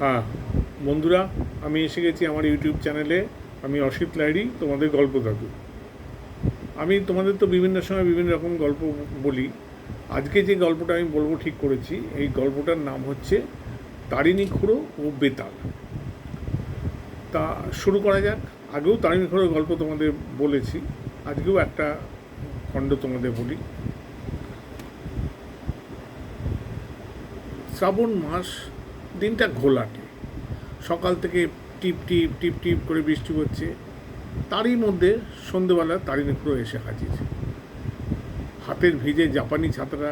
হ্যাঁ বন্ধুরা, আমি এসে গেছি আমার ইউটিউব চ্যানেলে। আমি অসিত লাহিড়ী, তোমাদের গল্প দাদু। আমি তোমাদের তো বিভিন্ন সময় বিভিন্ন রকম গল্প বলি। আজকে যে গল্পটা আমি বলবো ঠিক করেছি, এই গল্পটার নাম হচ্ছে তারিণী খুড়ো ও বেতাল। তা শুরু করা যাক। আগেও তারিণী খুড়োর গল্প তোমাদের বলেছি, আজকেও একটা খণ্ড তোমাদের বলি। শ্রাবণ মাস, দিনটা ঘোলাটে। সকাল থেকে টিপ টিপ টিপ টিপ করে বৃষ্টি হচ্ছে। তারই মধ্যে সন্ধেবেলা তারিণী খুড়ো এসে হাজির। হাতের ভিজে জাপানি ছাতাটা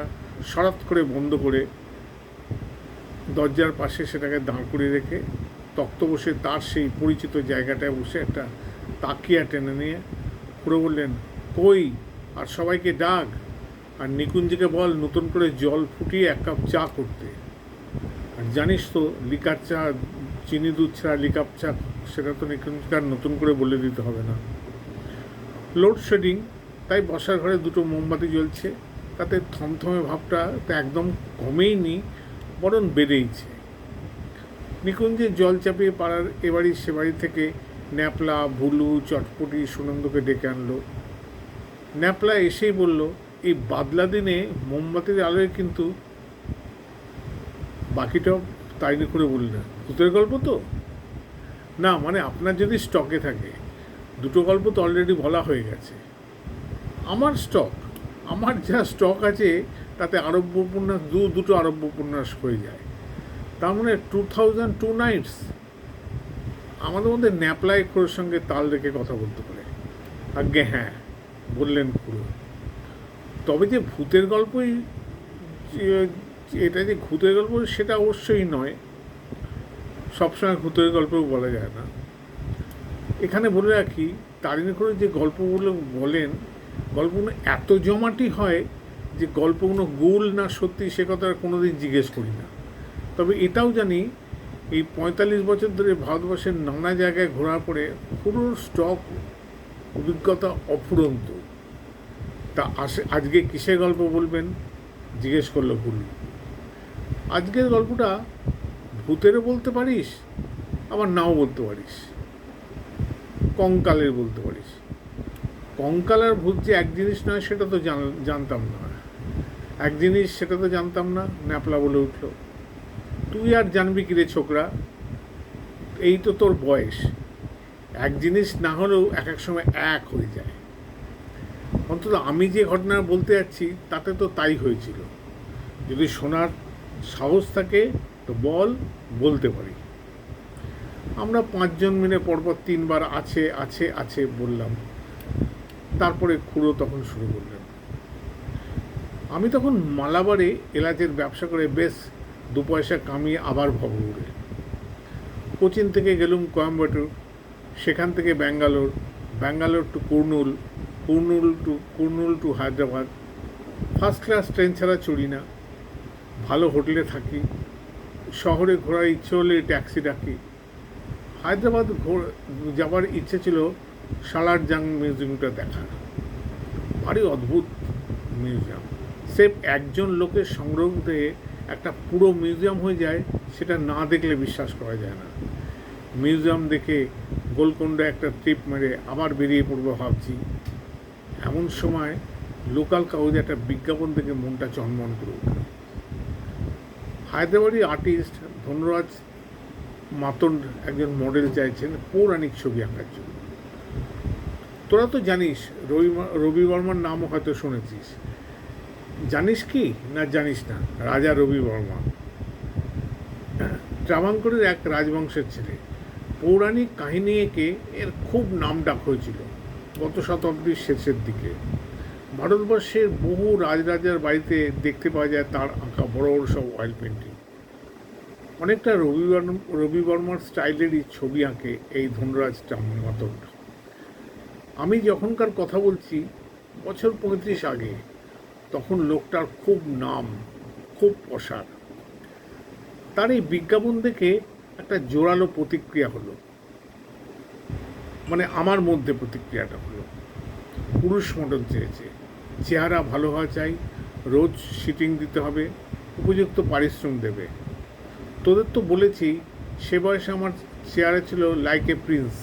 সরাত করে বন্ধ করে দরজার পাশে সেটাকে দাঁড় করিয়ে রেখে তক্ত বসে তার সেই পরিচিত জায়গাটায় বসে একটা তাকিয়া টেনে নিয়ে খুড়ো বললেন, কই আর সবাইকে ডাক, আর নিকুঞ্জকে বল নতুন করে জল ফুটিয়ে এক কাপ চা করতে। আর জানিস তো লিকার চা, চিনি দুধ ছাড়া লিকার চা, সেটা তো নিকুঞ্জকে আর নতুন করে বলে দিতে হবে না। লোডশেডিং, তাই বসার ঘরে দুটো মোমবাতি জ্বলছে। তাতে থমথমে ভাবটা তো একদম কমেইনি, বরং বেড়েইছে। নিকুঞ্জের জল চাপিয়ে পাড়ার এবাড়ি সেবাড়ি থেকে ন্যাপলা, ভুলু, চটপটি সুনন্দকে ডেকে আনলো। ন্যাপলা এসেই বলল, এই বাদলা দিনে মোমবাতির আলোয় কিন্তু। বাকিটাও তারিণী করে বললেন, ভূতের গল্প তো না, মানে আপনার যদি স্টকে থাকে। দুটো গল্প তো অলরেডি বলা হয়ে গেছে। আমার স্টক, আমার যা স্টক আছে তাতে আরব্য উপন্যাস দুটো আরব্য উপন্যাস হয়ে যায়। তার মানে 2002 নাইটস। আমাদের মধ্যে ন্যাপলাই খুড়োর সঙ্গে তাল রেখে কথা বলতে পারে। আজ্ঞে হ্যাঁ, বললেন খুড়ো। তবে যে ভূতের গল্পই, এটা যে ভূতের গল্প সেটা অবশ্যই নয়। সবসময় ভূতের গল্পও বলা যায় না। এখানে বলে রাখি, তারিণী খুড়ো যে গল্পগুলো বলেন, গল্পগুলো এত জমাটি হয় যে গল্পগুলো গোল না সত্যি সে কথা কোনোদিন জিজ্ঞেস করি না। তবে এটাও জানি, এই 45 বছর ধরে ভারতবর্ষের নানা জায়গায় ঘোরার পরে পুরো স্টক অভিজ্ঞতা অফুরন্ত। তা আজকে কিসের গল্প বলবেন জিজ্ঞেস করলো ভুলু। আজকের গল্পটা ভূতেরও বলতে পারিস, আবার নাও বলতে পারিস, কঙ্কালের বলতে পারিস। কঙ্কাল আর ভূত যে এক জিনিস নয় সেটা তো জানতাম না। এক জিনিস সেটা তো জানতাম না। ন্যাপলা বলে উঠল, তুই আর জানবি কি রে ছোকরা, এই তো তোর বয়স। এক জিনিস না হলেও এক এক সময় এক হয়ে যায়। অন্তত আমি যে ঘটনা বলতে যাচ্ছি তাতে তো তাই হয়েছিল। যদি শোনার সাহস থাকে তো বল, বলতে পারি। আমরা 5 জন মিলে পরপর 3 বার আছে আছে আছে বললাম। তারপরে খুড়ো তখন শুরু করলেন, আমি তখন মালাবারে এলাচের ব্যবসা করে বেশ 2 পয়সা কামিয়ে আবার ভবঘুরে। কোচিন থেকে গেলুম কোয়েম্বাটুর, সেখান থেকে Bangalore, Bangalore to Kurnool, Kurnool to Hyderabad. First class train ছাড়া চড়ি না। ভালো হোটেলে থাকি। শহরে ঘোরার ইচ্ছে হলে ট্যাক্সি ডাকি। হায়দ্রাবাদ যাবার ইচ্ছে ছিল সালার জাং মিউজিয়ামটা দেখার। ভারী অদ্ভুত মিউজিয়াম। সেফ একজন লোকের সংগ্রহ থেকে একটা পুরো মিউজিয়াম হয়ে যায়, সেটা না দেখলে বিশ্বাস করা যায় না। মিউজিয়াম দেখে গোলকোন্ডা একটা ট্রিপ মেরে আবার বেরিয়ে পড়বো ভাবছি। এমন সময় লোকাল কাগজে একটা বিজ্ঞাপন দেখে মনটা চনমন করে উঠল। হায়দ্রাবাদি আর্টিস্ট ধনরাজ মাতন্ড একজন মডেল চাইছেন পৌরাণিক ছবি আঁকার জন্য। তোরা তো জানিস, রবি বর্মার নামও হয়তো শুনেছিস। জানিস কি না জানিস না, রাজা রবি বর্মা ট্রাভাঙ্কোরের এক রাজবংশের ছেলে। পৌরাণিক কাহিনী এঁকে এর খুব নামডাক হয়েছিল গত শতাব্দীর শেষের দিকে। ভারতবর্ষের বহু রাজরাজার বাড়িতে দেখতে পাওয়া যায় তার আঁকা বড় বড় সব অয়েল পেন্টিং। অনেকটা রবি বর্মার স্টাইলেরই ছবি আঁকে এই ধনরাজ মাতন্ড। আমি যখনকার কথা বলছি বছর 35 আগে, তখন লোকটার খুব নাম, খুব প্রসার। তার এই বিজ্ঞাপন দেখে একটা জোরালো প্রতিক্রিয়া হলো, মানে আমার মধ্যে প্রতিক্রিয়াটা হলো। পুরুষ মডেল চেয়েছে, চেহারা ভালো হওয়া চাই, রোজ সিটিং দিতে হবে, উপযুক্ত পারিশ্রমিক দেবে। তোদের তো বলেছি সে বয়সে আমার চেয়ারে ছিল লাইক এ প্রিন্স,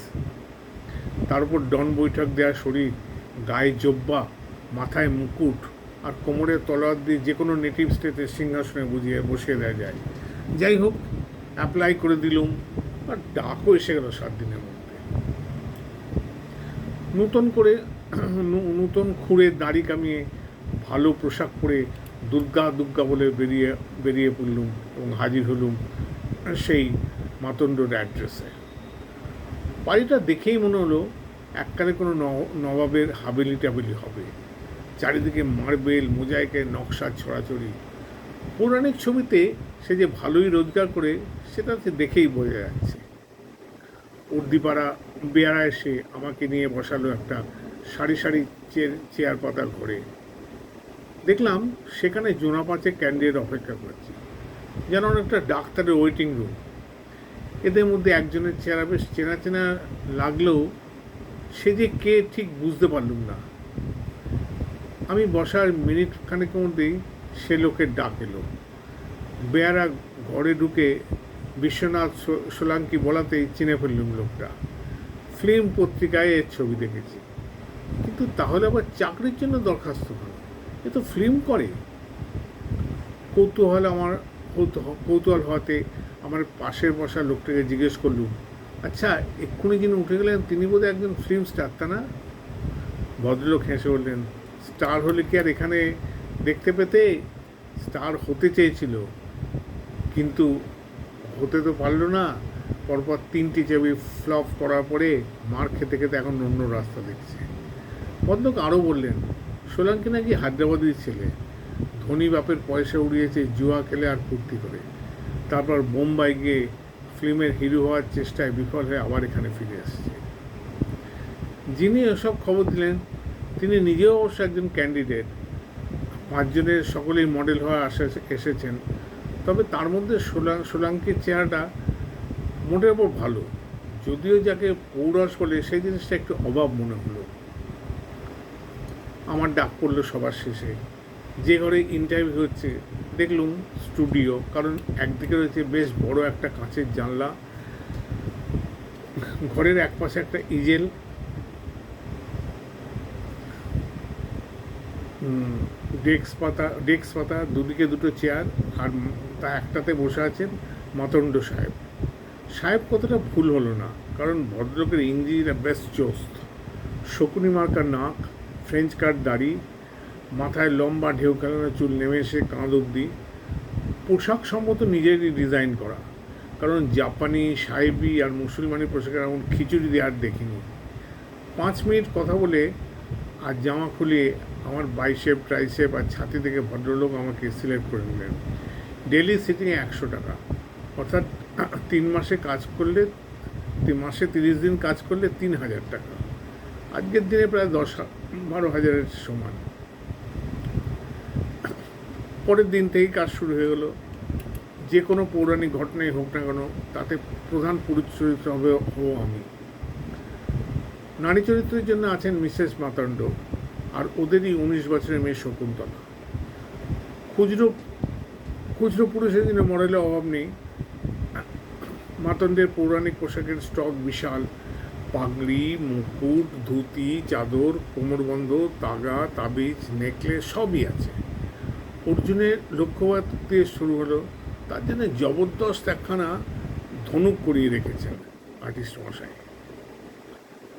তার উপর ডন বৈঠক দেওয়া শরীর, গায়ে জব্বা, মাথায় মুকুট, আর কোমরে তলোয়ার দিয়ে যে কোনো নেটিভ স্টেটের সিংহাসনে বসিয়ে দেওয়া যায়। যাই হোক, অ্যাপ্লাই করে দিলুম, আর ডাকও এসে গেল 7 দিনের মধ্যে। নূতন খুঁড়ে দাড়ি কামিয়ে ভালো পোশাক পরে দুর্গা দুর্গা বলে বেরিয়ে পড়লুম এবং হাজির হলুম সেই মাতন্ডর অ্যাড্রেসে। বাড়িটা দেখেই মনে হলো এককালে কোনো নবাবের হাবেলি টাবেলি হবে। চারিদিকে মার্বেল, মোজাইকের নকশা ছড়াছড়ি। পৌরাণিক ছবিতে সে যে ভালোই রোজগার করে সেটা দেখেই বোঝা যাচ্ছে। উর্দিপাড়া বেয়ারা এসে আমাকে নিয়ে বসালো একটা সারি সারি চেয়ার পাতার ঘরে। দেখলাম সেখানে জোনা 5 ক্যান্ডিডেট অপেক্ষা করছে, যেন অনেকটা ডাক্তারের ওয়েটিং রুম। এদের মধ্যে একজনের চেহারা বেশ চেনা চেনা লাগলেও সে যে কে ঠিক বুঝতে পারলুম না। আমি বসার মিনিট খানেকের মধ্যেই সে লোকের ডাক এলো। বেয়ারা ঘরে ঢুকে বিশ্বনাথ সোলাঙ্কি বলাতেই চিনে ফেললুম লোকটা। ফিল্ম পত্রিকায় এর ছবি দেখেছি, কিন্তু তাহলে আবার চাকরির জন্য দরখাস্ত হলো, এ তো ফিল্ম করে। কৌতূহল হওয়াতে আমার পাশের বসা লোকটাকে জিজ্ঞেস করলুম, আচ্ছা, এক্ষুনি যিনি উঠে গেলেন তিনি বোধহয় একজন ফিল্ম স্টার, তা না? ভদ্রলোক হেসে বললেন, স্টার হলে কি আর এখানে দেখতে পেতে? স্টার হতে চেয়েছিল, কিন্তু হতে তো পারল না। পরপর 3টি ছবি ফ্লপ করার পরে মার খেতে খেতে এখন অন্য রাস্তা দেখছে। ভদ্রলোক আরও বললেন, সোলাঙ্কি নাকি হায়দ্রাবাদের ছেলে, ধনী বাপের পয়সা উড়িয়েছে জুয়া খেলে আর ফুর্তি করে। তারপর বোম্বাই গিয়ে ফিল্মের হিরো হওয়ার চেষ্টায় বিফল হয়ে আবার এখানে ফিরে আসছে। যিনি এসব খবর দিলেন তিনি নিজেও অবশ্য একজন ক্যান্ডিডেট। 5 জনের সকলেই মডেল হওয়া এসেছেন, তবে তার মধ্যে সোলাঙ্কির চেহারাটা মোটের ওপর ভালো, যদিও যাকে পৌরস বলে সেই জিনিসটা একটু অভাব মনে হলো। আমার ডাক পড়লো সবার শেষে। যে ঘরে ইন্টারভিউ হচ্ছে দেখলুম স্টুডিও, কারণ একদিকে রয়েছে বেশ বড় একটা কাঁচের জানলা, ঘরের একপাশে একটা ইজেল, ডেস্ক পাতা, দুদিকে দুটো চেয়ার, আর তা একটাতে বসে আছেন মাতণ্ড সাহেব। সাহেব কতটা ভুল হলো না, কারণ ভদ্রলোকের ইংরেজিটা বেশ চোস্ত। শকুনি মার্কার নাক, ফ্রেঞ্চ কাট দাড়ি, মাথায় লম্বা ঢেউ খেলানো চুল নেমে এসে কাঁধ অবধি। পোশাক সম্ভবত নিজেরই ডিজাইন করা, কারণ জাপানি, সাহেবি আর মুসলমানি পোশাকের এমন খিচুড়ি দিয়ে আর দেখিনি। 5 মিনিট কথা বলে আর জামা খুলিয়ে আমার বাইসেপ, ট্রাইসেপ আর ছাতি থেকে ভদ্রলোক আমাকে সিলেক্ট করে নিলেন। ডেলি সিটিংয়ে 100 টাকা, অর্থাৎ 3 মাসে 30 দিন কাজ করলে 3000 টাকা। আজকের দিনে প্রায় 10-12 হাজারের সমান। পরের দিন থেকেই কাজ শুরু হয়ে গেলো। যে কোনো পৌরাণিক ঘটনাই হোক না কেন, তাতে প্রধান পুরুষ চরিত্র হবো আমি। নারী চরিত্রের জন্য আছেন মিসেস মাতণ্ড আর ওদেরই 19 বছরের মেয়ে শকুন্তলা। খুচরো পুরুষের জন্য মডেলের অভাব নেই। মাতণ্ডের পৌরাণিক পোশাকের স্টক বিশাল। পাগড়ি, মুকুট, ধুতি, চাদর, কোমরবন্ধ, তাগা, তাবিজ, নেকলেস সবই আছে। অর্জুনের লক্ষ্যবাদ দিয়ে শুরু হলো, তার জন্য জবরদস্ত একখানা ধনুক করিয়ে রেখেছেন আর্টিস্ট মশাই।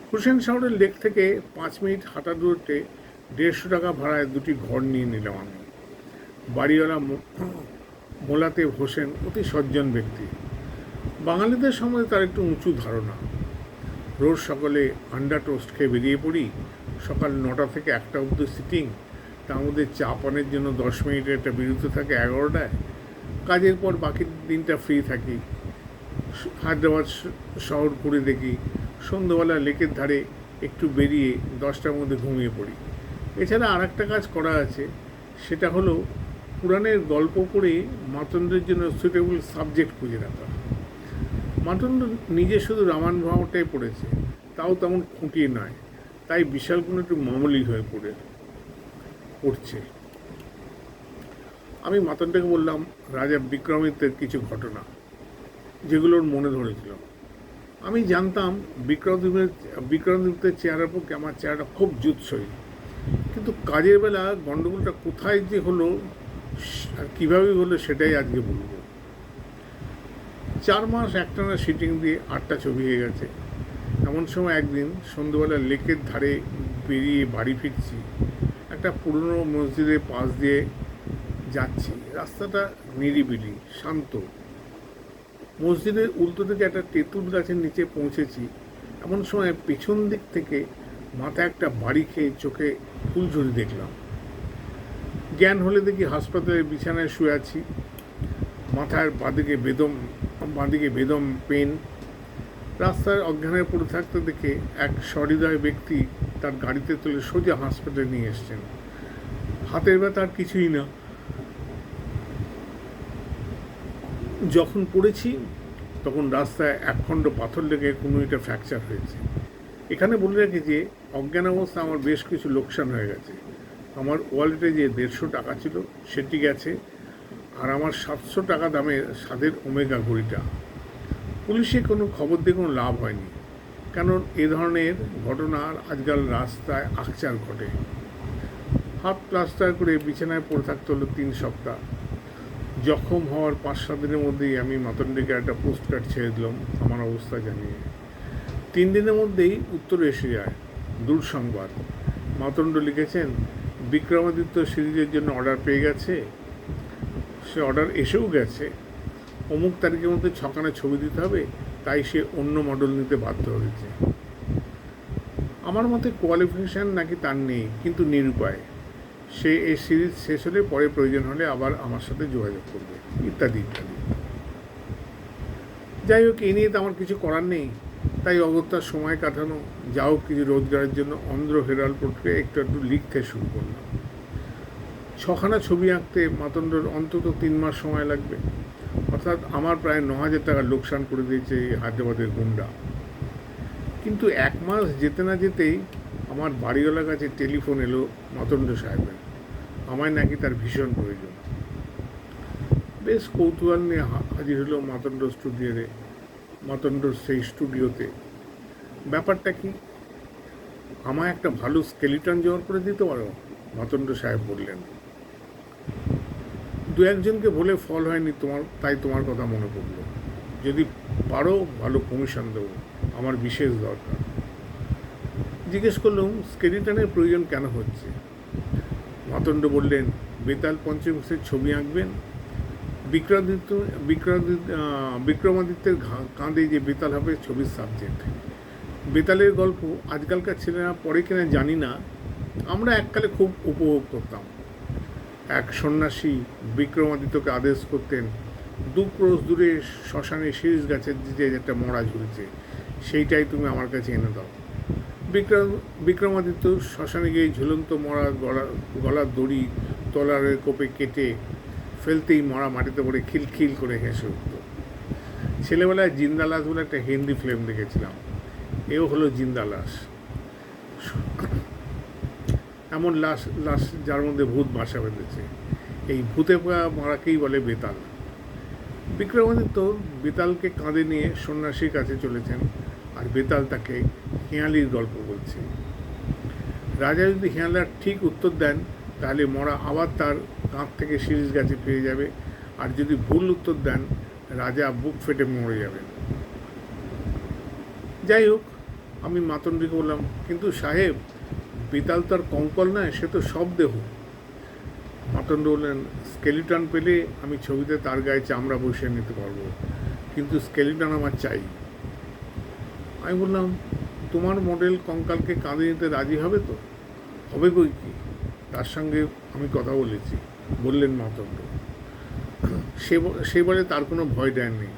হুসেন শহরের লেক থেকে 5 মিনিট হাঁটা দূরত্বে 150 টাকা ভাড়ায় 2টি ঘর নিয়ে নিলাম আমি। বাড়িওয়ালা মোলাতে হোসেন অতি সজ্জন ব্যক্তি। বাঙালিদের সম্বন্ধে তার একটু উঁচু ধারণা। রোজ সকালে আন্ডা টোস্ট খেয়ে বেরিয়ে পড়ি, সকাল 9টা থেকে 1টা অবধি সিটিং, তার মধ্যে চা পানের জন্য 10 মিনিটের একটা বিরতি থাকে 11টায়। কাজের পর বাকি দিনটা ফ্রি থাকি। হায়দ্রাবাদ শহর ঘুরে দেখি, সন্ধ্যাবেলা লেকের ধারে একটু বেরিয়ে 10টার মধ্যে ঘুমিয়ে পড়ি। এছাড়া আর একটা কাজ করা আছে, সেটা হলো পুরাণের গল্প করে মাতণ্ডের জন্য সুইটেবল সাবজেক্ট খুঁজে রাখা। মাতণ্ড নিজে শুধু রামায়ণ ভাবটাই পড়েছে, তাও তেমন খুঁটিয়ে নয়, তাই বিশাল কোনো একটু মামুলি হয়ে পড়ছে। আমি মাতণ্ডকে বললাম রাজা বিক্রমাদিত্যের কিছু ঘটনা। যেগুলোর মনে ধরেছিল। আমি জানতাম বিক্রমদীপের চেহারার পক্ষে আমার চেহারাটা খুব জুৎসই, কিন্তু কাজের বেলা গণ্ডগোলটা কোথায় যে হলো আর কীভাবে হলো সেটাই আজকে বলবো। 4 মাস একটানা শিটিং দিয়ে 8টা ছবি হয়ে গেছে। এমন সময় একদিন সন্ধ্যেবেলা লেকের ধারে বেরিয়ে বাড়ি ফিরছি, একটা পুরনো মসজিদের পাশ দিয়ে যাচ্ছি। রাস্তাটা নিরিবিলি, শান্ত। মসজিদের উল্টো দিকে একটা তেঁতুল গাছের নিচে পৌঁছেছি। এমন সময় পেছন দিক থেকে মাথায় একটা বাড়ি খেয়ে চোখে ফুলঝুরি দেখলাম। জ্ঞান হলে দেখি হাসপাতালের বিছানায় শুয়ে আছি। মাথার বাঁদিকে বেদম পেন। রাস্তায় অজ্ঞানে পড়ে থাকতে দেখে এক সহৃদয় ব্যক্তি তার গাড়িতে তুলে সোজা হাসপাতালে নিয়ে এসছেন। হাতের ব্যথা আর কিছুই না। যখন পড়েছি তখন রাস্তায় একখণ্ড পাথর লেগে কনুইটা ফ্র্যাকচার হয়েছে। এখানে বলে রাখি যে অজ্ঞান অবস্থা আমার বেশ কিছু লোকসান হয়ে গেছে। আমার ওয়ালেটে যে 150 টাকা ছিল সেটি গেছে, আর আমার 700 টাকা দামের স্বাদের ওমেগা ঘড়িটা। পুলিশে কোনো খবর দিয়ে কোনো লাভ হয়নি, কারণ এ ধরনের ঘটনার আজকাল রাস্তায় আকচার ঘটে। হাত প্লাস্টার করে বিছানায় পড়ে থাকতে হলো 3 সপ্তাহ। জখম হওয়ার 5-7 দিনের মধ্যেই আমি মাতন্ডীকে একটা পোস্ট কার্ড ছেড়ে দিলাম আমার অবস্থা জানিয়ে। 3 দিনের মধ্যেই উত্তর এসে যায়, দুঃসংবাদ। মাতন্ড লিখেছেন, বিক্রমাদিত্য সিরিজের জন্য অর্ডার পেয়ে গেছে। সে অর্ডার এসেও গেছে। অমুক তারিখের মধ্যে 6খানা ছবি দিতে হবে, তাই সে অন্য মডেল নিতে বাধ্য হয়েছে। আমার মতে কোয়ালিফিকেশান নাকি তার নেই, কিন্তু নিরুপায়। সে এই সিরিজ শেষ হলে পরে প্রয়োজন হলে আবার আমার সাথে যোগাযোগ করবে, ইত্যাদি ইত্যাদি। যাই হোক, এই নিয়ে তো আমার কিছু করার নেই, তাই অগত্যা সময় কাটানো, যা হোক কিছু রোজগারের জন্য অন্ধ্র হেরাল প্রক্রিয়া একটু একটু লিখতে শুরু করলাম। 6খানা ছবি আঁকতে মাতন্ডর অন্তত 3 মাস সময় লাগবে। অর্থাৎ আমার প্রায় 9,000 টাকা লোকসান করে দিয়েছে এই হায়দ্রাবাদের গুন্ডা। কিন্তু 1 মাস যেতে না যেতেই আমার বাড়িওয়ালার কাছে টেলিফোন এলো মাতন্ড সাহেবের, আমায় নাকি তার ভীষণ প্রয়োজন। বেশ কৌতূহল নিয়ে হাজির হলো মাতন্ডর সেই স্টুডিওতে। ব্যাপারটা কি, আমায় একটা ভালো স্কেলিটন জোগাড় করে দিতে পারো? মাতন্ড সাহেব বললেন। 2-1জনকে বলে ফল হয়নি তাই তোমার কথা মনে পড়লো। যদি পারো ভালো কমিশন দেবো, আমার বিশেষ দরকার। জিজ্ঞেস করলাম, স্কেলিটনের প্রয়োজন কেন হচ্ছে? মাতন্ড বললেন, বেতাল পঞ্চমুখের ছবি আঁকবেন। বিক্রমাদিত্যের কাঁধে যে বেতাল হবে ছবির সাবজেক্ট। বেতালের গল্প আজকালকার ছেলেরা পড়ে কিনা জানি না, আমরা এককালে খুব উপভোগ করতাম। এক সন্ন্যাসী বিক্রমাদিত্যকে আদেশ করতেন, 2 ক্রোশ দূরে শ্মশানে শিরিষ গাছের যে একটা মরা ঝুলছে, সেইটাই তুমি আমার কাছে এনে দাও। বিক্রমাদিত্য শ্মশানে গিয়ে ঝুলন্ত মরা গলার দড়ি তলারের কোপে কেটে ফেলতেই মরা মাটিতে পড়ে খিলখিল করে হেসে উঠত। ছেলেবেলায় জিন্দালাস বলে একটা হিন্দি ফিল্ম দেখেছিলাম, এও হলো জিন্দালাস। এমন লাশ যার মধ্যে ভূত বাসা বেঁধেছে। এই ভূতে মারাকেই বলে বেতাল। বিক্রমাদিত্য বেতালকে কাঁধে নিয়ে সন্ন্যাসীর কাছে চলেছেন, আর বেতাল তাকে হেঁয়ালির গল্প বলছে। রাজা যদি হেঁয়ালার ঠিক উত্তর দেন, তাহলে মরা আবার তার কাঁধ থেকে শিরিষ গাছে ফিরে যাবে, আর যদি ভুল উত্তর দেন, রাজা বুক ফেটে মরে যাবেন। যাই হোক, আমি মাতন্ডীকে বললাম, কিন্তু সাহেব, বেতাল তো আর কঙ্কল নয়, সে তো সব দেহ। মাতন্ড বললেন, স্কেলিটন পেলে আমি ছবিতে তার গায়ে চামড়া বসিয়ে নিতে পারবো, কিন্তু স্কেলিটন আমার চাই। আমি বললাম, তোমার মডেল কঙ্কালকে কাঁধে নিতে রাজি হবে তো? হবে বই কি, তার সঙ্গে আমি কথা বলেছি, বললেন মাতন্ড। সে বলে তার কোনো ভয় ডর নেই,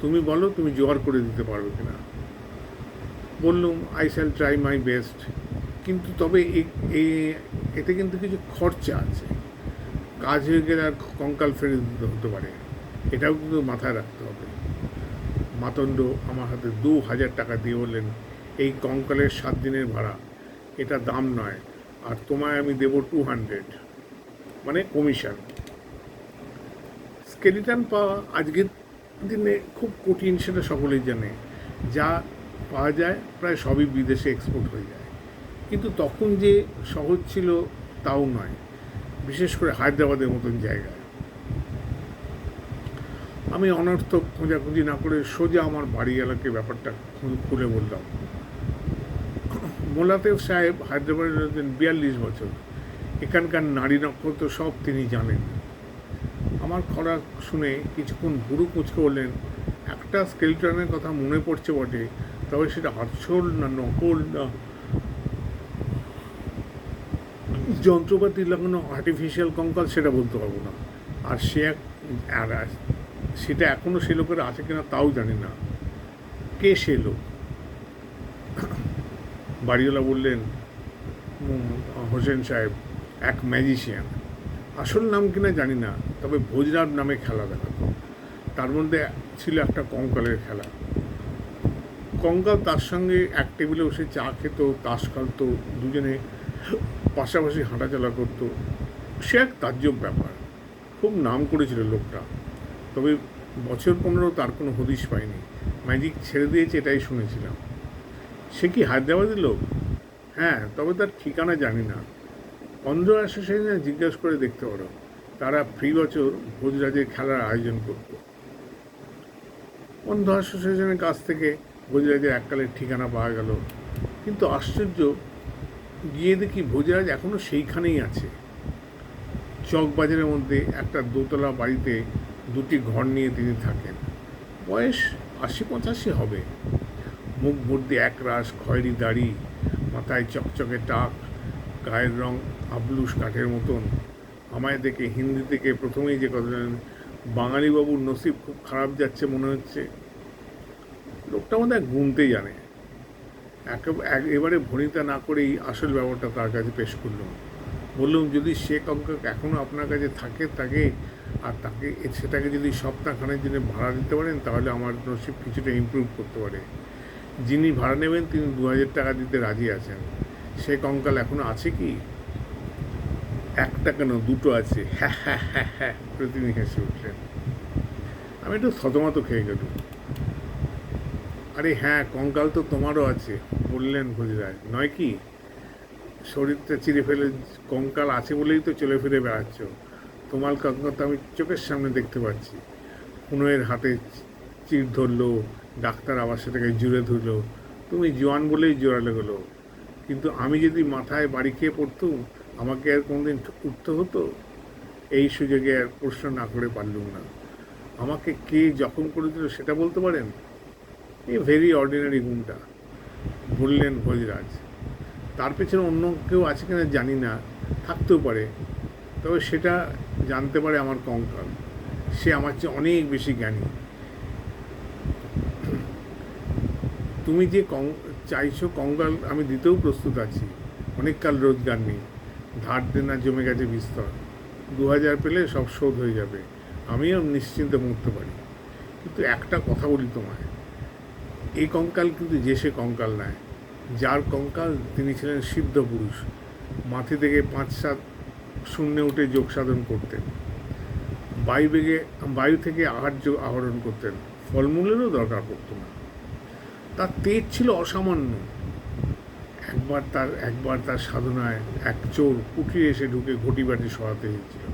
তুমি বলো তুমি জোগাড় করে দিতে পারবে কিনা। বললুম, I shall try my best, কিন্তু তবে এতে কিন্তু কিছু খরচা আছে। কাজ হয়ে গেলে আর কঙ্কাল ফেরত দিতে হতে পারে, এটাও কিন্তু মাথায় রাখতে হবে। মাতন্ড আমার হাতে 2,000 টাকা দিয়ে বললেন, এই কঙ্কালের 7 দিনের ভাড়া, এটা দাম নয়, আর তোমায় আমি দেবো 200, মানে কমিশন। স্কেলিটন পাওয়া দিনে খুব কঠিন, সেটা সকলেই জানে। যা পাওয়া যায় প্রায় সবই বিদেশে এক্সপোর্ট হয়ে যায়। কিন্তু তখন যে সহজ ছিল তাও নয়, বিশেষ করে হায়দ্রাবাদের মতন জায়গায়। আমি অনর্থক খোঁজাখুঁজি না করে সোজা আমার বাড়ি এলাকায় ব্যাপারটা খুলে বললাম। মোলাতেব সাহেব হায়দ্রাবাদে রয়েছেন 42 বছর। এখানকার নারী নক্ষত্র সব তিনি জানেন। আমার খরা শুনে কিছুক্ষণ ভুরু কুঁচকে বললেন, একটা স্কেলটনের কথা মনে পড়ছে বটে, তবে সেটা আসল না নকল না যন্ত্রপাতি লাগানো আর্টিফিশিয়াল কঙ্কাল সেটা বলতে পারবো না। আর সেটা এখনও সে লোকের আছে কিনা তাও জানি না। কে সে লোক? বাড়িওয়ালা বললেন, হোসেন সাহেব, এক ম্যাজিশিয়ান। আসল নাম কিনা জানি না, তবে ভোজরাজ নামে খেলা দেখাতো। তার মধ্যে ছিল একটা কঙ্কালের খেলা। কঙ্কাল তার সঙ্গে এক টেবিলে বসে চা খেত, তাস খেলতো, দুজনে পাশাপাশি হাঁটাচলা করতো। সে এক তাজ্জব ব্যাপার। খুব নাম করেছিল লোকটা, তবে বছর 15 তার কোনো হদিশ পায়নি। ম্যাজিক ছেড়ে দিয়েছে এটাই শুনেছিলাম। সে কি হায়দ্রাবাদের লোক? হ্যাঁ, তবে তার ঠিকানা জানি না। অন্ধ অ্যাসোসিয়েশনে জিজ্ঞাসা করে দেখতে পারো, তারা ফ্রি বছর ভোজরাজের খেলার আয়োজন করত। অন্ধ অ্যাসোসিয়েশনের কাছ থেকে ভোজরাজের এককালের ঠিকানা পাওয়া গেল। কিন্তু আশ্চর্য, গিয়ে দেখি ভোজরাজ এখনও সেইখানেই আছে। চকবাজারের মধ্যে একটা দোতলা বাড়িতে দুটি ঘর নিয়ে তিনি থাকেন। বয়স 80-85 হবে। মুখ ভর্তি একরাশ খয়েরি দাড়ি, মাথায় চকচকে টাক, গায়ের রং আবলুস কাঠের মতন। আমায় দেখে হিন্দি থেকে প্রথমেই যে কথা জানেন, বাঙালিবাবুর নসিব খুব খারাপ যাচ্ছে মনে হচ্ছে। লোকটা আমাদের গুনতে জানে। এবারে ভনিতা না করেই আসল ব্যাপারটা তার কাছে পেশ করলাম। বললাম, যদি সে কঙ্কাল এখনও আপনার কাছে থাকে আর সেটাকে যদি সপ্তাহখানের জন্য ভাড়া দিতে পারেন, তাহলে আমার নসিব কিছুটা ইমপ্রুভ করতে পারে। যিনি ভাড়া নেবেন তিনি 2000 টাকা দিতে রাজি আছেন। সে কঙ্কাল এখনও আছে কি? একটা কেন, দুটো আছে। হ্যাঁ হ্যাঁ হ্যাঁ হ্যাঁ করে তিনি হেসে উঠলেন। আমি একটু থতমত খেয়ে গেলুম। আরে হ্যাঁ, কঙ্কাল তো তোমারও আছে, বললেন ভোজরাজ। নয় কি? শরীরটা চিরে ফেলে কঙ্কাল আছে বলেই তো চলে ফিরে বেড়াচ্ছ। তোমার কঙ্কাল তো আমি চোখের সামনে দেখতে পাচ্ছি। পুনয়ের হাতে চির ধরলো, ডাক্তার আবার সেটাকে জুড়ে ধরলো। তুমি জোয়ান বলেই জোরালো গেলো। কিন্তু আমি যদি মাথায় বাড়ি খেয়ে পড়তুম, আমাকে আর কোনোদিন উঠতে হতো? এই সুযোগে আর প্রশ্ন না করে পারলুম না। আমাকে কে জখম করেছিল সেটা বলতে পারেন? এই ভেরি অর্ডিনারি গুণটা, বললেন ভোজরাজ। তার পেছনে অন্য কেউ আছে কিনা জানি না, থাকতেও পারে। তবে সেটা জানতে পারে আমার কঙ্কাল। সে আমার চেয়ে অনেক বেশি জ্ঞানী। তুমি যে চাইছো কঙ্কাল, আমি দিতেও প্রস্তুত আছি। অনেক কাল রোজগার নেই, ধার দেনা জমে গেছে বিস্তর। 2000 পেলে সব শোধ হয়ে যাবে, আমিও নিশ্চিন্তে মরতে পারি। কিন্তু একটা কথা বলি তোমায়, এই কঙ্কাল কিন্তু যে সে কঙ্কাল নয়। যার কঙ্কাল তিনি ছিলেন সিদ্ধ পুরুষ। মাথি থেকে 5-7 শূন্যে উঠে যোগ সাধন করতেন। বায়ু থেকে আহরণ করতেন। ফলমূলেরও দরকার পড়তো না। তার তেজ ছিল অসামান্য। একবার তার সাধনায় এক চোর কুঠিরে এসে ঢুকে ঘটি বাটি সরাতে হয়েছিল।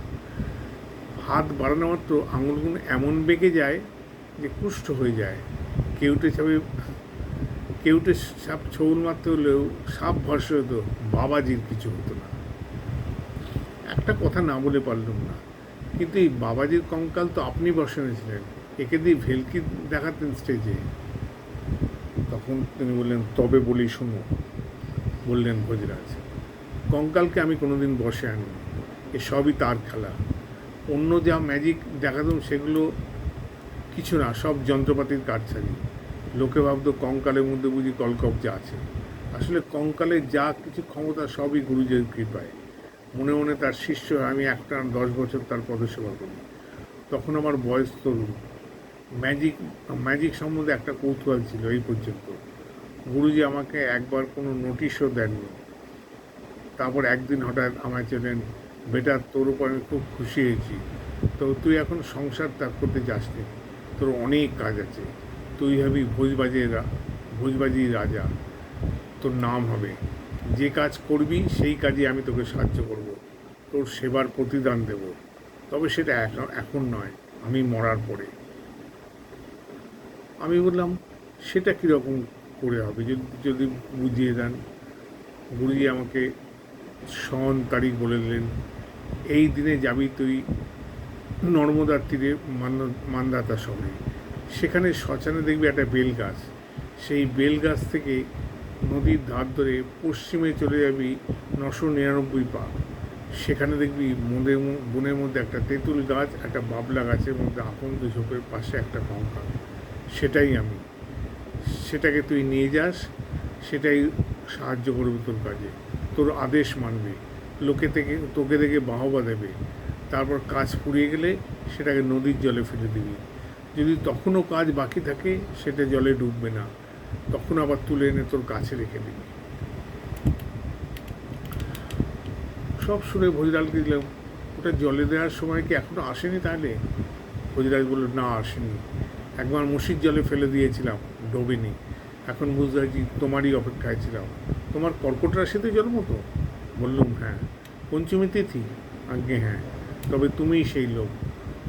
হাত বাড়ানো মাত্র আঙুলগুলো এমন বেঁকে যায় যে কুষ্ঠ হয়ে যায়। কেউটে সাপ ছৌল মারতে হলেও সাপ ভরসা হতো, বাবাজির কিছু হতো না। একটা কথা না বলে পারলুম না, কিন্তু এই বাবাজির কঙ্কাল তো আপনি বসানেছিলেন, একে দিয়ে ভেলকি দেখাতেন স্টেজে। তখন তিনি বললেন, তবে বলি শোনো, বললেন ভোজরাজ। কঙ্কালকে আমি কোনোদিন বসে আনিনি, এসবই তার খেলা। অন্য যা ম্যাজিক দেখাতাম সেগুলো কিছু না, সব যন্ত্রপাতির কারছাড়ি। লোকে ভাবতো কঙ্কালের মধ্যে বুঝি কলকব্জা আছে। আসলে কঙ্কালের যা কিছু ক্ষমতা সবই গুরুজির কৃপায়। মনে মনে তার শিষ্য আমি একটা 10 বছর তার পদসেবা করি। তখন আমার বয়স তরুণ। ম্যাজিক সম্বন্ধে একটা কৌতূহল ছিল এই পর্যন্ত। গুরুজি আমাকে একবার কোনো নোটিশও দেননি। তারপর একদিন হঠাৎ আমায় চলেন, বেটা তোর উপর আমি খুব খুশি হয়েছি, তো তুই এখন সংসার ত্যাগ করতে যাসনি, তোর অনেক কাজ আছে, তুই হবি ভোজবাজির রাজা, তোর নাম হবে। যে কাজ করবি সেই কাজে আমি তোকে সাহায্য করব, তোর সেবার প্রতিদান দেব, তবে সেটা এখন নয়, আমি মরার পরে। আমি বললাম, সেটা কীরকম করে হবে, যদি যদি বুঝিয়ে দেন। গুরুজি আমাকে সন তারিখ বলে দিলেন, এই দিনে যাবি তুই নর্মদার তীরে মান্দাতা শহরে, সেখানে শ্মশানে দেখবি একটা বেল গাছ, সেই বেল গাছ থেকে নদীর ধার ধরে পশ্চিমে চলে যাবি 999 পা, সেখানে দেখবি বনের মধ্যে একটা তেঁতুল গাছ, একটা বাবলা গাছের মধ্যে আকন্দ ঝোপের পাশে একটা কঙ্কাল, সেটাই আমি। সেটাকে তুই নিয়ে যাস, সেটাই সাহায্য করবে তোর কাজে, তোর আদেশ মানবে, তোকে দেখে বাহবা দেবে। তারপর কাজ ফুরিয়ে গেলে সেটাকে নদীর জলে ফেলে দিবি। যদি তখনও কাজ বাকি থাকে সেটা জলে ডুববে না, তখন আবার তুলে এনে তোর কাছে রেখে দিবি। সব শুনে ভোজরাজকে দিলাম, ওটা জলে দেওয়ার সময় কি এখনও আসেনি তাহলে? ভোজরাজ বলল, না আসেনি, একবার মুসির জলে ফেলে দিয়েছিলাম, ডোবেনি। এখন বুঝতে পারছি তোমারই অপেক্ষায় ছিলাম। তোমার কর্কট রাশিতে জন্ম তো? বললুম, হ্যাঁ। পঞ্চমী তিথি? আজ্ঞে হ্যাঁ। তবে তুমিই সেই লোক।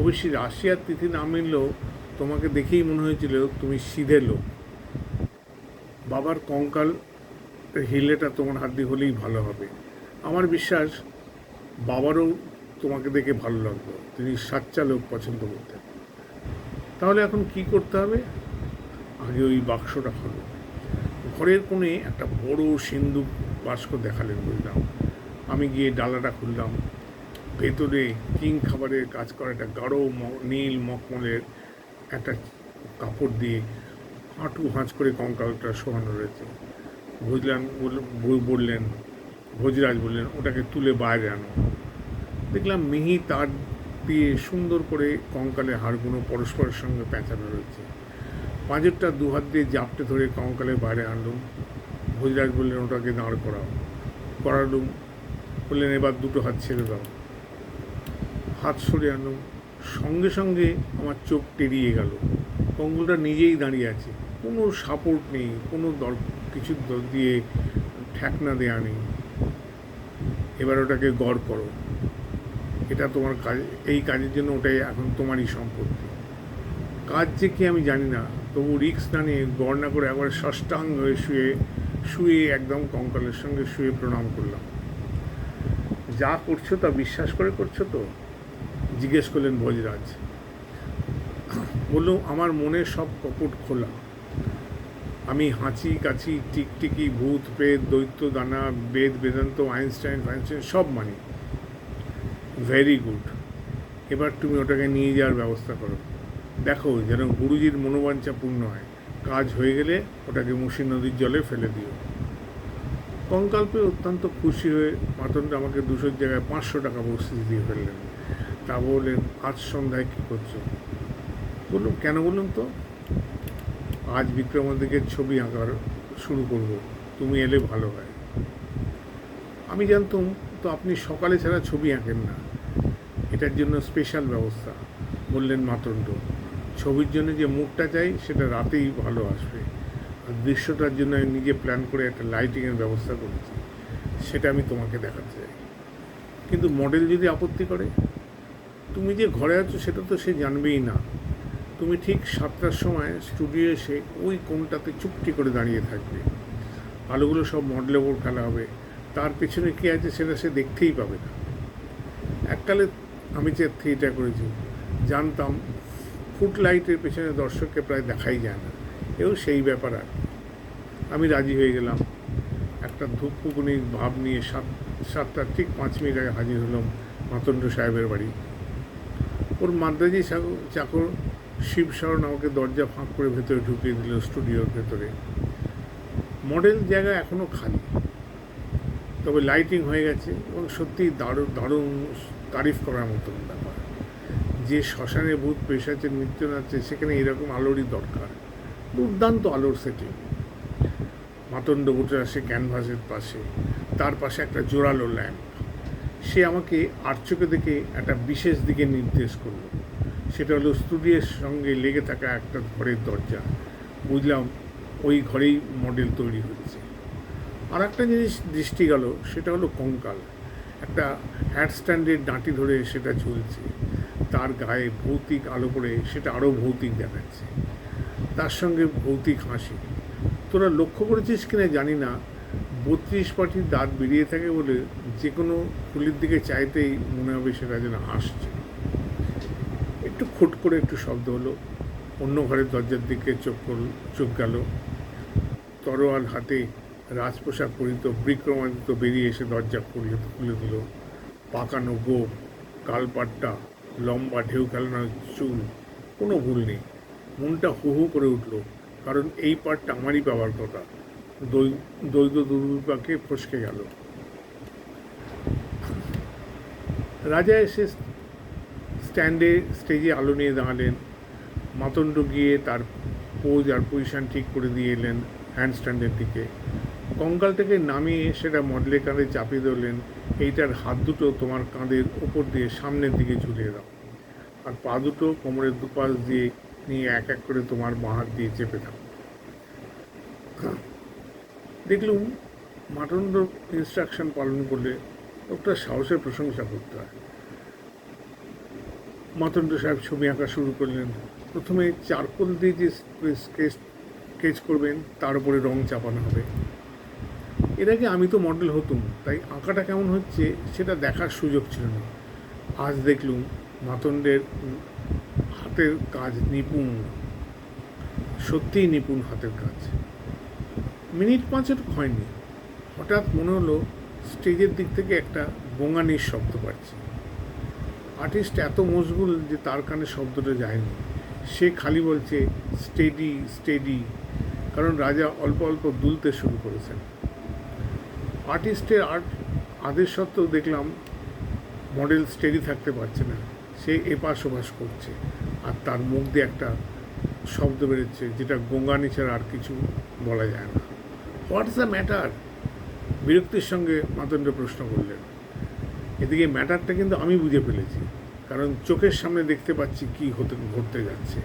অবশ্যই রাশি আর তিথি না মিললেও তোমাকে দেখেই মনে হয়েছিল তুমি সিধে লোক। বাবার কঙ্কাল হিলেটা তোমার হাত দিয়ে হলেই ভালো হবে। আমার বিশ্বাস বাবারও তোমাকে দেখে ভালো লাগলো, তিনি সাচ্চা লোক পছন্দ করতেন। তাহলে এখন কি করতে হবে? আগে ওই বাক্সটা খোলো। ঘরের কোণে একটা বড় সিন্দুক বাস্ক দেখালেন, বুঝলাম। আমি গিয়ে ডালাটা খুললাম। ভেতরে কিং খাবারের কাজ করা একটা গাঢ় নীল মখমলের একটা কাপড় দিয়ে হাঁটু হাঁচ করে কঙ্কালটা শোয়ানো রয়েছে। ভোজরাজ বললেন, ওটাকে তুলে বাইরে আনো। দেখলাম মিহি তার দিয়ে সুন্দর করে কঙ্কালের হাড়গুলো পরস্পরের সঙ্গে পেঁচানো রয়েছে। পাঁজরটা দুহাত দিয়ে জাপটে ধরে কঙ্কালের বাইরে আনলুম। ভোজরাজ বললেন, ওটাকে দাঁড় করালুম। বললেন, এবার দুটো হাত ছেড়ে দাও। হাত সরে আনলুম। সঙ্গে সঙ্গে আমার চোখ টেরিয়ে গেল, কঙ্কালটা নিজেই দাঁড়িয়ে আছে, কোনো সাপোর্ট নেই, কোনো কিছু দিয়ে ঠেকনা দেয়া নেই। এবার ওটাকে গড় করো, এটা তোমার কাজ, এই কাজের জন্য ওটাই এখন তোমারই সম্পত্তি। কাজ যে কি আমি জানি না, তবু রিক্স না নিয়ে গড় না করে একবার ষষ্ঠাঙ্গ হয়ে শুয়ে একদম কঙ্কালের সঙ্গে শুয়ে প্রণাম করলাম। যা করছো তা বিশ্বাস করে করছো তো? জিজ্ঞেস করলেন ভোজরাজ। বলল, আমার মনের সব কপট খোলা। আমি হাঁচি কাছি টিকটিকি ভূত প্রেত দৈত্য দানা বেদ বেদান্ত আইনস্টাইন সব মানি। ভেরি গুড, এবার তুমি ওটাকে নিয়ে যাওয়ার ব্যবস্থা করো। দেখো যেন গুরুজির মনোবাঞ্ছা পূর্ণ হয়। কাজ হয়ে গেলে ওটাকে মুসি নদীর জলে ফেলে দিও। কঙ্কাল পেয়ে অত্যন্ত খুশি হয়ে মাতন্ড আমাকে 200 জায়গায় 500 টাকা বকশিশ দিয়ে ফেললেন। তা বললেন, আজ সন্ধ্যায় কী করছো? বললাম, কেন বলুন তো? আজ বিক্রমাদিত্যের ছবি আঁকার শুরু করব, তুমি এলে ভালো হয়। আমি জানতাম তো আপনি সকালে ছাড়া ছবি আঁকেন না, এটার জন্য স্পেশাল ব্যবস্থা। বললেন মাতন্ড, ছবির জন্য যে মুডটা চাই সেটা রাতেই ভালো আসবে। আর দৃশ্যটার জন্য আমি নিজে প্ল্যান করে একটা লাইটিংয়ের ব্যবস্থা করেছি, সেটা আমি তোমাকে দেখাতে চাই। কিন্তু মডেল যদি আপত্তি করে? তুমি যে ঘরে আছো সেটা তো সে জানবেই না। তুমি ঠিক 7টার সময় স্টুডিও এসে ওই কোণটাতে চুপটি করে দাঁড়িয়ে থাকবে। আলোগুলো সব মডেলের ওপর ফেলা হবে, তার পেছনে কী আছে সেটা সে দেখতেই পাবে না। এককালে আমি যে থিয়েটার করেছি, জানতাম ফুটলাইটের পেছনে দর্শককে প্রায় দেখাই যায় না, এও সেই ব্যাপার। আর আমি রাজি হয়ে গেলাম। একটা ধূপপুকুনির ভাব নিয়ে 7টার ঠিক 5 মিনিট আগে হাজির হলাম মাতন্ড সাহেবের বাড়ি। ওর মাদ্রাজি চাকর শিবশরণ আমাকে দরজা ফাঁক করে ভেতরে ঢুকিয়ে দিল স্টুডিওর ভেতরে। মডেল জায়গা এখনও খালি, তবে লাইটিং হয়ে গেছে এবং সত্যিই দারুণ তারিফ করার মতন ব্যাপার। যে শ্মশানে ভূত পেশাচের নৃত্য নাচছে সেখানে এরকম আলোরই দরকার। দুর্দান্ত আলোর সেটিং। মাতন্ড উঠে আসে ক্যানভাসের পাশে, তার পাশে একটা জোরালো ল্যাম্প। সে আমাকে আর চোখে দেখে একটা বিশেষ দিকে নির্দেশ করল। সেটা হলো স্টুডিওর সঙ্গে লেগে থাকা একটা ঘরের দরজা। বুঝলাম ওই ঘরেই মডেল তৈরি হচ্ছে। আর একটা জিনিস দৃষ্টি গেল, সেটা হলো কঙ্কাল। একটা হ্যাট স্ট্যান্ডের ডাঁটি ধরে সেটা ঝুলছে, তার গায়ে ভৌতিক আলো পড়ে সেটা আরও ভৌতিক দেখাচ্ছে, তার সঙ্গে ভৌতিক হাসি। তোরা লক্ষ্য করেছিস কিনা জানি না, 32 পাটির দাঁত বেরিয়ে থাকে বলে যে কোনো ফুলের দিকে চাইতেই মনে হবে সেটা যেন হাসছে। একটু খুট করে একটু শব্দ হলো, অন্য ঘরের দরজার দিকে চোখ গেল। তরোয়াল হাতে রাজপোশাক পরিত বিক্রমাদিত্য বেরিয়ে এসে দরজা খুলে দিল। পাকানো গোপ, কালপাট্টা, লম্বা ঢেউ খেলানো চুল, কোনো ভুল নেই। মনটা হু হু করে উঠল, কারণ এই পাটটা আমারই পাওয়ার কথা। দ্বৈত দুর্বিপাকে ফসকে গেল। রাজা এসে স্টেজে আলো নিয়ে দাঁড়ালেন। মাতণ্ড গিয়ে তার পোজ আর পজিশন ঠিক করে দিয়ে এলেন হ্যান্ডস্ট্যান্ডের দিকে। কঙ্কালটাকে নামিয়ে সেটা মডেলের কাঁধে চাপিয়ে দিলেন। এইটার হাত দুটো তোমার কাঁধের ওপর দিয়ে সামনের দিকে ঝুলিয়ে দাও, আর পা দুটো কোমরের দুপাশ দিয়ে নিয়ে এক এক করে তোমার বাঁ হাত দিয়ে চেপে দাও। দেখলুম মাতণ্ড ইনস্ট্রাকশন পালন করলে লোকটা সাহসের প্রশংসা করতে হয়। মাতণ্ড সাহেব ছবি আঁকা শুরু করলেন। প্রথমে চারকোল দিয়ে যে স্কেচ করবেন, তার উপরে রং চাপানো হবে। এর আগে আমি তো মডেল হতুম, তাই আঁকাটা কেমন হচ্ছে সেটা দেখার সুযোগ ছিল না। আজ দেখলুম মাতণ্ডের হাতের কাজ নিপুণ, সত্যিই নিপুণ হাতের কাজ। মিনিট 5 হয়নি, হঠাৎ মনে হলো স্টেজের দিক থেকে একটা গোঙানির শব্দ পাচ্ছি। আর্টিস্ট এত মশগুল যে তার কানে শব্দটা যায়নি। সে খালি বলছে স্টেডি স্টেডি, কারণ রাজা অল্প অল্প দুলতে শুরু করেছেন। আর্টিস্টের আদেশ সত্ত্বেও দেখলাম মডেল স্টেডি থাকতে পারছে না, সে এপাশ ওপাশ করছে, আর তার মুখ দিয়ে একটা শব্দ বেরোচ্ছে যেটা গোঙানি ছাড়া আর কিছু বলা যায় না। What's the matter? বিরক্তির সঙ্গে মাতণ্ড প্রশ্ন করলেন। এদিকে ম্যাটারটা কিন্তু আমি বুঝে ফেলেছি, কারণ চোখের সামনে দেখতে পাচ্ছি কী ঘটতে যাচ্ছে।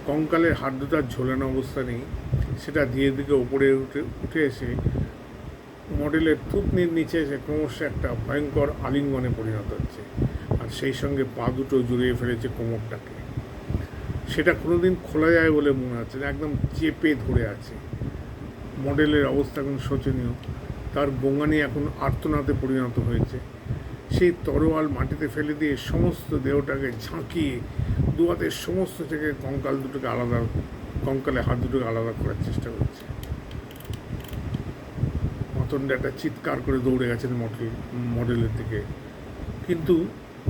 কঙ্কালের হাত দুটার ঝোলানো অবস্থা নেই, সেটা ধীরে ধীরে ওপরে উঠে এসে মডেলের থুতনির নিচে এসে ক্রমশ একটা ভয়ঙ্কর আলিঙ্গনে পরিণত হচ্ছে, আর সেই সঙ্গে পা দুটো জুড়িয়ে ফেলেছে কোমরটাকে। সেটা কোনোদিন খোলা যায় বলে মনে হচ্ছে না, একদম চেপে ধরে আছে। মডেলের অবস্থা এখন শোচনীয়, তার গোঙানি এখন আর্তনাদে পরিণত হয়েছে। সেই তরোয়াল মাটিতে ফেলে দিয়ে সমস্ত দেহটাকে ঝাঁকিয়ে দু হাতের সমস্ত থেকে কঙ্কালে হাত দুটোকে আলাদা করার চেষ্টা করছে। মাতণ্ড একটা চিৎকার করে দৌড়ে গেছেন মডেলের দিকে, কিন্তু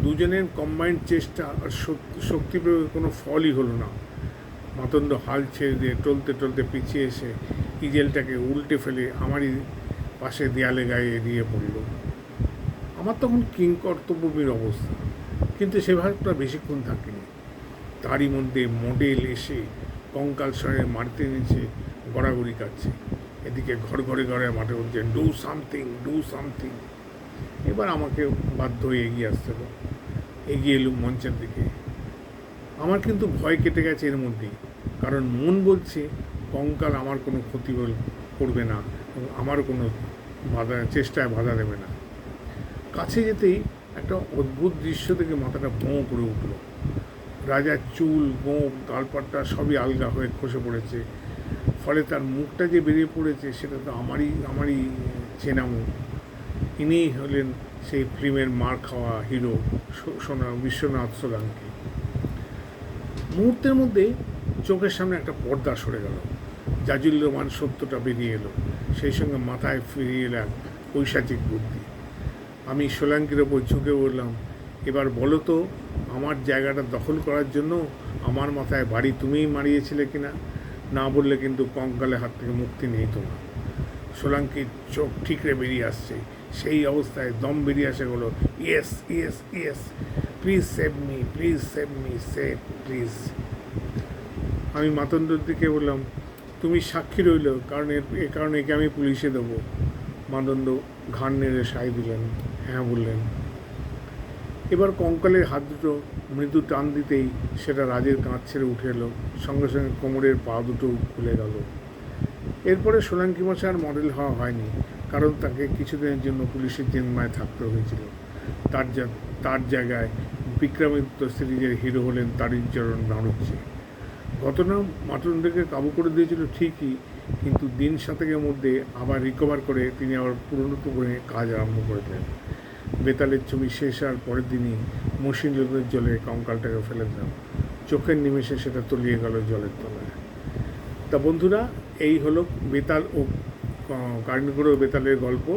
দুজনের কম্বাইন্ড চেষ্টা আর শক্তি প্রয়োগে কোনো ফলই হলো না। মাতণ্ড হাল ছেড়ে দিয়ে টলতে টলতে পিছিয়ে এসে ইজেলটাকে উল্টে ফেলে আমারই পাশে দেয়ালে গায়ে এড়িয়ে পড়ল। আমার তখন কিংকর্তব্যের অবস্থা, কিন্তু সে ভাবটা বেশিক্ষণ থাকেনি। তারই মধ্যে মডেল এসে কঙ্কাল স্বরে মারতে নিচে গড়াগড়ি কাটছে। এদিকে ঘরে মাঠে বলছেন ডু সামথিং ডু সামথিং। এবার আমাকে বাধ্য হয়ে এগিয়ে আসতে হলো। এগিয়ে এলুম মঞ্চের দিকে। আমার কিন্তু ভয় কেটে গেছে এর মধ্যেই, কারণ মন বলছে কঙ্কাল আমার কোনো ক্ষতি করবে না এবং আমার কোনো চেষ্টায় বাধা দেবে না। কাছে যেতেই একটা অদ্ভুত দৃশ্য থেকে মাথাটা ভোঁ করে উঠল। রাজার চুল, গোঁফ, গালপাট্টা সবই আলগা হয়ে খসে পড়েছে, ফলে তার মুখটা যে বেরিয়ে পড়েছে সেটা তো আমারই চেনা মুখ। ইনিই হলেন সেই ফিল্মের মার খাওয়া হিরো বিশ্বনাথ সোলাঙ্কি। মুহূর্তের মধ্যে চোখের সামনে একটা পর্দা সরে গেল, জাজুল্যমান সত্যটা বেরিয়ে এলো, সেই সঙ্গে মাথায় ফিরিয়ে এলাম পৈশাচিক বুদ্ধি। আমি সোলাঙ্কির ওপর ঝুঁকে বললাম, এবার বলো তো, আমার জায়গাটা দখল করার জন্য আমার মাথায় বাড়ি তুমিই মারিয়েছিলে কিনা? না বললে কিন্তু কঙ্কালের হাত থেকে মুক্তি নেই তোমার। সোলাঙ্কির চোখ ঠিকরে বেরিয়ে আসছে, সেই অবস্থায় দম বেরিয়ে আসে বলো, yes yes yes, please save me, please save me, save please. আমি মাতণ্ডর দিকে বললাম, তুমি সাক্ষী রইল, কারণ একে আমি পুলিশে দেবো। মাতণ্ড ঘাড় নেড়ে সায় দিলেন, হ্যাঁ বললেন। এবার কঙ্কালের হাত দুটো মৃদু টান দিতেই সেটা রাজের কাঁধ ছেড়ে উঠে এলো, সঙ্গে সঙ্গে কোমরের পা দুটো খুলে গেল। এরপরে সোলাঙ্কি মশাই আর মডেল হওয়া হয়নি, কারণ তাকে কিছুদিনের জন্য পুলিশের জিম্মায় থাকতে হয়েছিল। তার জায়গায় বিক্রমাদিত্য সিরিজের হিরো হলেন তারিণচরণ বাড়ুজ্যে। ঘটনা মাটনদেরকে কাবু করে দিয়েছিল ঠিকই, কিন্তু দিন 7 মধ্যে আবার রিকভার করে তিনি আবার পুরনো করে কাজ আরম্ভ করে দেন। বেতালের ছবি শেষ হওয়ার পরের দিনই মসৃণ নদীর জলে কঙ্কালটাকে ফেলে দেন। চোখের নিমেষে সেটা তলিয়ে গেল জলের তলায়। তা বন্ধুরা, এই হলো বেতাল ও কারণগুলো বেতালের গল্প।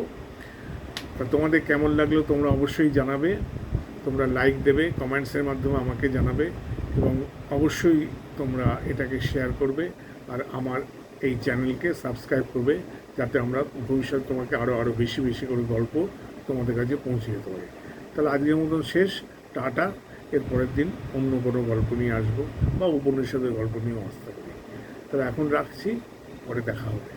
তা তোমাদের কেমন লাগলো তোমরা অবশ্যই জানাবে। তোমরা লাইক দেবে, কমেন্টসের মাধ্যমে আমাকে জানাবে, এবং অবশ্যই তোমরা এটাকে শেয়ার করবে আর আমার এই চ্যানেলকে সাবস্ক্রাইব করবে, যাতে আমরা ভবিষ্যতে তোমাকে আরও বেশি বেশি করে গল্প তোমাদের কাছে পৌঁছে যেতে পারি। তাহলে আজকের মতন শেষ, টাটা। এর পরের দিন অন্য কোনো গল্প নিয়ে আসবো বা উপনিষদের গল্প নিয়েও আসতে পারি। তাহলে এখন রাখছি, পরে দেখা হবে।